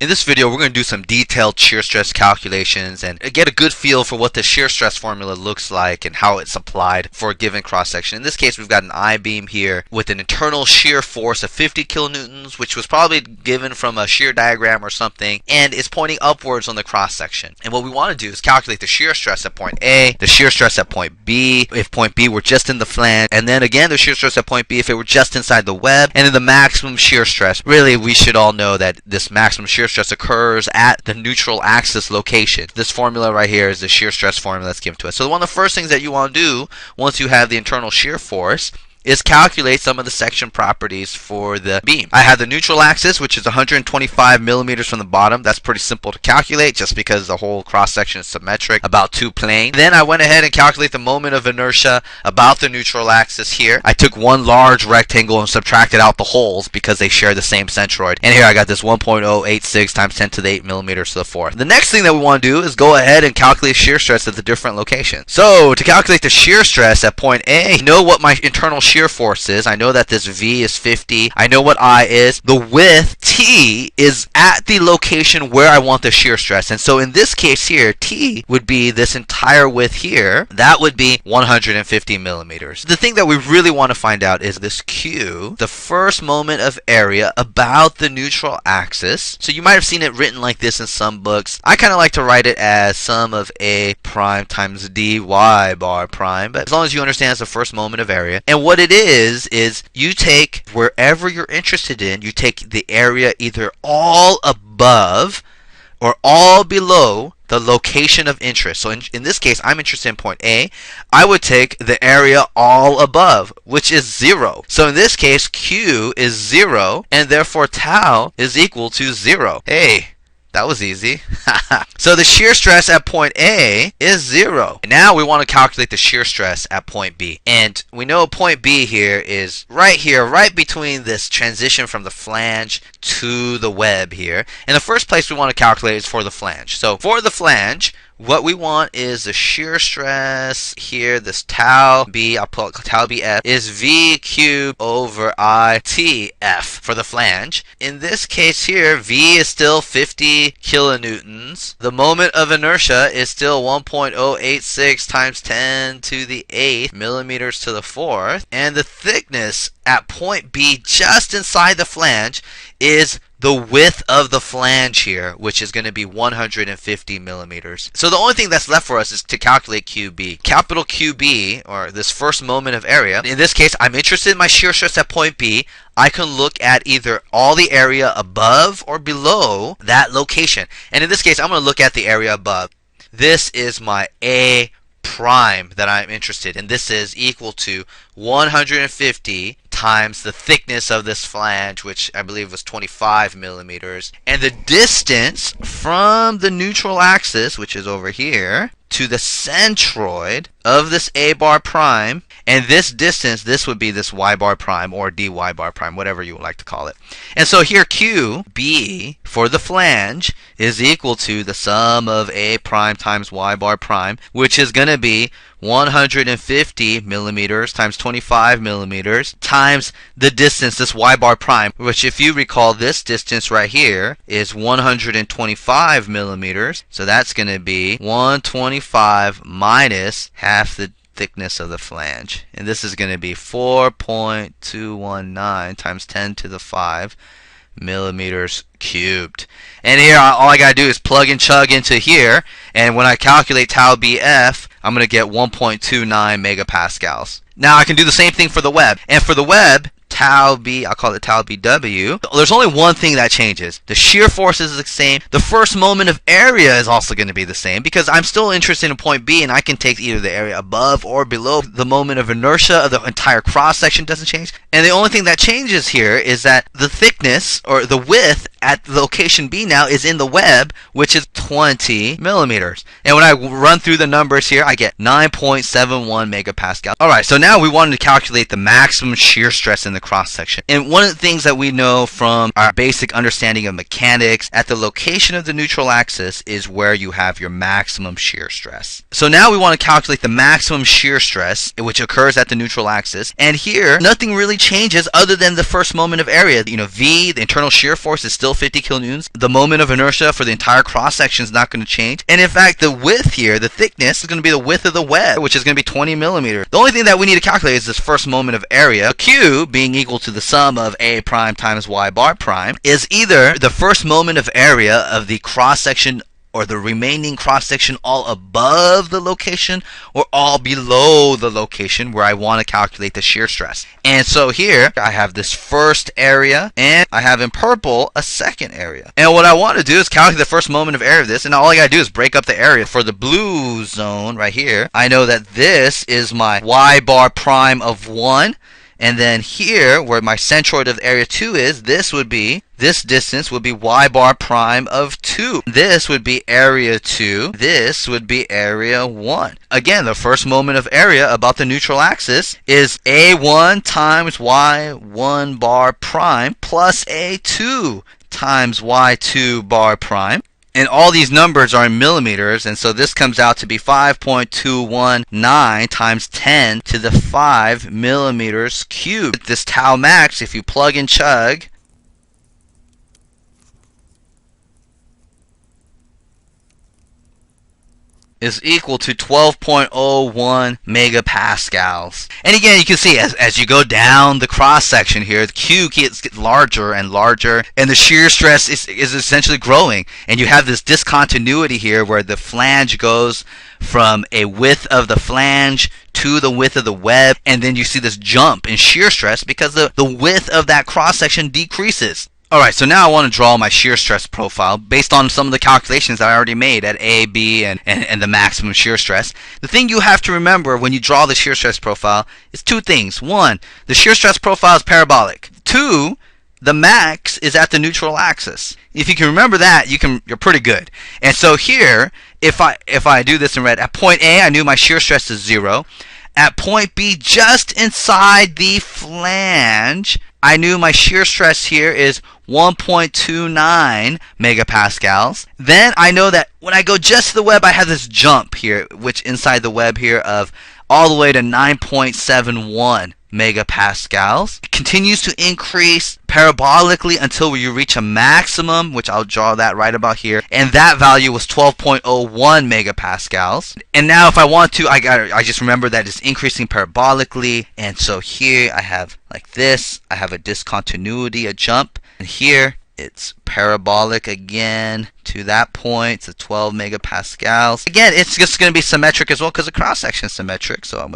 In this video, we're going to do some detailed shear stress calculations and get a good feel for what the shear stress formula looks like and how it's applied for a given cross section. In this case, we've got an I-beam here with an internal shear force of 50 kilonewtons, which was probably given from a shear diagram or something, and it's pointing upwards on the cross section. And what we want to do is calculate the shear stress at point A, the shear stress at point B, if point B were just in the flange, and then again the shear stress at point B if it were just inside the web, and then the maximum shear stress. Really, we should all know that this maximum shear stress occurs at the neutral axis location. This formula right here is the shear stress formula that's given to us. So one of the first things that you want to do once you have the internal shear force is calculate some of the section properties for the beam. I have the neutral axis, which is 125 millimeters from the bottom. That's pretty simple to calculate just because the whole cross section is symmetric about two planes. Then I went ahead and calculate the moment of inertia about the neutral axis here. I took one large rectangle and subtracted out the holes because they share the same centroid. And here I got this 1.086 times 10 to the 8 millimeters to the fourth. The next thing that we want to do is go ahead and calculate shear stress at the different locations. So to calculate the shear stress at point A, I know what my internal shear force is. I know that this V is 50. I know what I is. The width T is at the location where I want the shear stress. And so in this case here, T would be this entire width here. That would be 150 millimeters. The thing that we really want to find out is this Q, the first moment of area about the neutral axis. So you might have seen it written like this in some books. I kind of like to write it as sum of A prime times dy bar prime. But as long as you understand it's the first moment of area. And what it is you take wherever you're interested in, you take the area either all above or all below the location of interest. So in this case, I'm interested in point A. I would take the area all above, which is 0. So in this case, Q is 0, and therefore tau is equal to 0. Hey, that was easy. So the shear stress at point A is 0. Now we want to calculate the shear stress at point B. And we know point B here, right between this transition from the flange to the web here. And the first place we want to calculate is for the flange. So for the flange, what we want is the shear stress here, this tau B, I'll put tau BF, is V cubed over ITF for the flange. In this case here, V is still 50 kilonewtons. The moment of inertia is still 1.086 times 10 to the 8th millimeters to the fourth. And the thickness at point B just inside the flange is the width of the flange here, which is going to be 150 millimeters. So the only thing that's left for us is to calculate QB. Capital QB, or this first moment of area. In this case, I'm interested in my shear stress at point B. I can look at either all the area above or below that location. And in this case, I'm going to look at the area above. This is my A prime that I'm interested in. This is equal to 150 times the thickness of this flange, which I believe was 25 millimeters. And the distance from the neutral axis, which is over here, to the centroid of this A bar prime, and this distance, this would be this Y bar prime or dy bar prime, whatever you would like to call it. And so here QB for the flange is equal to the sum of A prime times Y bar prime, which is going to be 150 millimeters times 25 millimeters times the distance, this Y bar prime, which if you recall, this distance right here is 125 millimeters. So that's going to be 125 minus half the thickness of the flange. And this is going to be 4.219 times 10 to the 5 millimeters cubed. And here all I gotta do is plug and chug into here, and when I calculate tau BF, I'm gonna get 1.29 megapascals. Now I can do the same thing for the web, and for the web, tau B, I'll call it tau BW. There's only one thing that changes. The shear force is the same. The first moment of area is also going to be the same because I'm still interested in point B, and I can take either the area above or below. The moment of inertia of the entire cross section doesn't change. And the only thing that changes here is that the thickness or the width at location B now is in the web, which is 20 millimeters. And when I run through the numbers here, I get 9.71 megapascal. Alright, so now we wanted to calculate the maximum shear stress in the cross section. And one of the things that we know from our basic understanding of mechanics, at the location of the neutral axis is where you have your maximum shear stress. So now we want to calculate the maximum shear stress, which occurs at the neutral axis. And here, nothing really changes other than the first moment of area. V, the internal shear force, is still still 50 kilonewtons. The moment of inertia for the entire cross section is not going to change. And in fact, the width here, the thickness, is going to be the width of the web, which is going to be 20 millimeters. The only thing that we need to calculate is this first moment of area. Q, being equal to the sum of A prime times Y bar prime, is either the first moment of area of the cross section or the remaining cross section all above the location or all below the location where I want to calculate the shear stress. And so here I have this first area and I have in purple a second area. And what I want to do is calculate the first moment of area of this, and all I got to do is break up the area. For the blue zone right here, I know that this is my Y bar prime of 1. And then here, where my centroid of area 2 is, this distance would be Y bar prime of 2. This would be area 2. This would be area 1. Again, the first moment of area about the neutral axis is A1 times Y1 bar prime plus A2 times Y2 bar prime. And all these numbers are in millimeters, and so this comes out to be 5.219 times 10 to the 5 millimeters cubed. This tau max, if you plug and chug, is equal to 12.01 megapascals. And again, you can see as you go down the cross section here, the Q gets larger and larger, and the shear stress is essentially growing. And you have this discontinuity here where the flange goes from a width of the flange to the width of the web, and then you see this jump in shear stress because the width of that cross section decreases. Alright, so now I want to draw my shear stress profile based on some of the calculations that I already made at A, B, and the maximum shear stress. The thing you have to remember when you draw the shear stress profile is two things. One, the shear stress profile is parabolic. Two, the max is at the neutral axis. If you can remember that, you're pretty good. And so here, if I do this in red, at point A, I knew my shear stress is 0. At point B, just inside the flange, I knew my shear stress here is 1.29 megapascals. Then I know that when I go just to the web, I have this jump here, which inside the web here of all the way to 9.71 megapascals. It continues to increase parabolically until you reach a maximum, which I'll draw that right about here, and that value was 12.01 megapascals. And now if I want to, I just remember that it's increasing parabolically, and so here I have like this, I have a discontinuity, a jump, and here it's parabolic again to that point, to 12 megapascals. Again, it's just going to be symmetric as well because the cross section is symmetric. So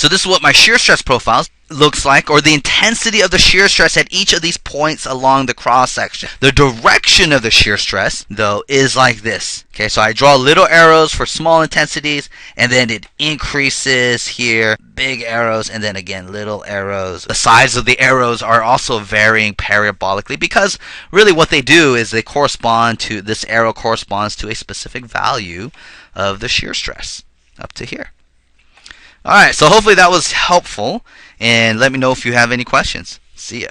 this is what my shear stress profile looks like, or the intensity of the shear stress at each of these points along the cross section. The direction of the shear stress, though, is like this. Okay, so I draw little arrows for small intensities, and then it increases here, big arrows, and then again little arrows. The size of the arrows are also varying parabolically because really what they do is they correspond to, this arrow corresponds to a specific value of the shear stress up to here. Alright, so hopefully that was helpful, and let me know if you have any questions. See ya.